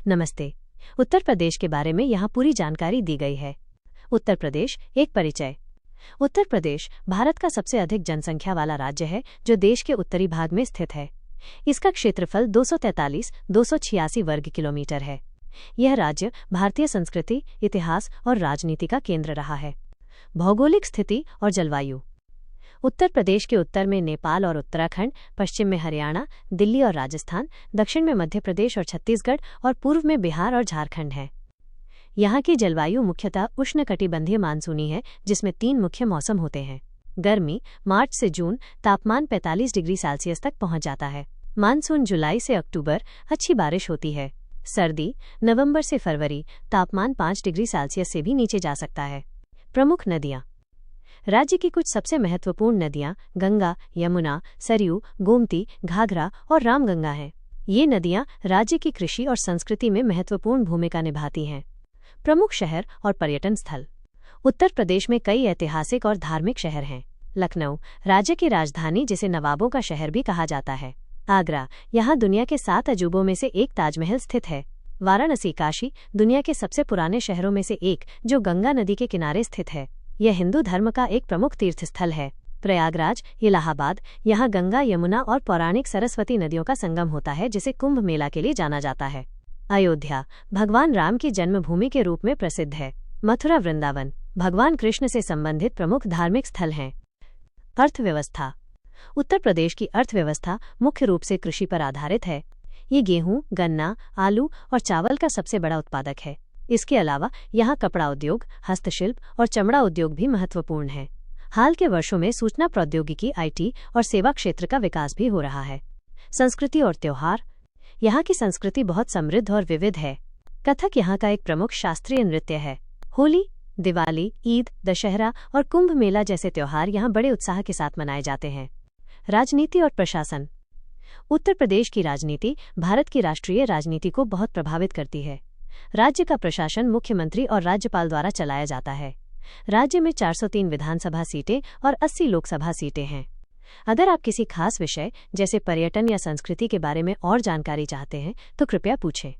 नमस्ते। उत्तर प्रदेश के बारे में यहाँ पूरी जानकारी दी गई है। उत्तर प्रदेश एक परिचय। उत्तर प्रदेश भारत का सबसे अधिक जनसंख्या वाला राज्य है जो देश के उत्तरी भाग में स्थित है। इसका क्षेत्रफल 243,286 वर्ग किलोमीटर है। यह राज्य भारतीय संस्कृति, इतिहास और राजनीति का केंद्र रहा है। भौगोलिक स्थिति और जलवायु। उत्तर प्रदेश के उत्तर में नेपाल और उत्तराखंड, पश्चिम में हरियाणा, दिल्ली और राजस्थान, दक्षिण में मध्य प्रदेश और छत्तीसगढ़ और पूर्व में बिहार और झारखंड है। यहाँ की जलवायु मुख्यतः उष्णकटिबंधीय मानसूनी है, जिसमें 3 मुख्य मौसम होते हैं। गर्मी मार्च से जून, तापमान 45 डिग्री सेल्सियस तक पहुँच जाता है। मानसून जुलाई से अक्टूबर, अच्छी बारिश होती है। सर्दी नवंबर से फरवरी, तापमान 5 डिग्री सेल्सियस से भी नीचे जा सकता है। प्रमुख नदियाँ। राज्य की कुछ सबसे महत्वपूर्ण नदियां गंगा, यमुना, सरयू, गोमती, घाघरा और रामगंगा हैं। ये नदियां राज्य की कृषि और संस्कृति में महत्वपूर्ण भूमिका निभाती हैं। प्रमुख शहर और पर्यटन स्थल। उत्तर प्रदेश में कई ऐतिहासिक और धार्मिक शहर हैं। लखनऊ राज्य की राजधानी, जिसे नवाबों का शहर भी कहा जाता है। आगरा यहाँ दुनिया के 7 अजूबों में से एक ताजमहल स्थित है। वाराणसी काशी दुनिया के सबसे पुराने शहरों में से एक, जो गंगा नदी के किनारे स्थित है। यह हिंदू धर्म का एक प्रमुख तीर्थस्थल है। प्रयागराज इलाहाबाद यहाँ गंगा, यमुना और पौराणिक सरस्वती नदियों का संगम होता है, जिसे कुंभ मेला के लिए जाना जाता है। अयोध्या भगवान राम की जन्मभूमि के रूप में प्रसिद्ध है। मथुरा, वृंदावन भगवान कृष्ण से संबंधित प्रमुख धार्मिक स्थल हैं। अर्थव्यवस्था। उत्तर प्रदेश की अर्थव्यवस्था मुख्य रूप से कृषि पर आधारित है। ये गेहूं, गन्ना, आलू और चावल का सबसे बड़ा उत्पादक है। इसके अलावा यहाँ कपड़ा उद्योग, हस्तशिल्प और चमड़ा उद्योग भी महत्वपूर्ण है। हाल के वर्षों में सूचना प्रौद्योगिकी, IT और सेवा क्षेत्र का विकास भी हो रहा है। संस्कृति और त्योहार। यहाँ की संस्कृति बहुत समृद्ध और विविध है। कथक यहाँ का एक प्रमुख शास्त्रीय नृत्य है। होली, दिवाली, ईद, दशहरा और कुंभ मेला जैसे त्योहार यहाँ बड़े उत्साह के साथ मनाए जाते हैं। राजनीति और प्रशासन। उत्तर प्रदेश की राजनीति भारत की राष्ट्रीय राजनीति को बहुत प्रभावित करती है। राज्य का प्रशासन मुख्यमंत्री और राज्यपाल द्वारा चलाया जाता है। राज्य में 403 विधानसभा सीटें और 80 लोकसभा सीटें हैं। अगर आप किसी खास विषय जैसे पर्यटन या संस्कृति के बारे में और जानकारी चाहते हैं तो कृपया पूछें।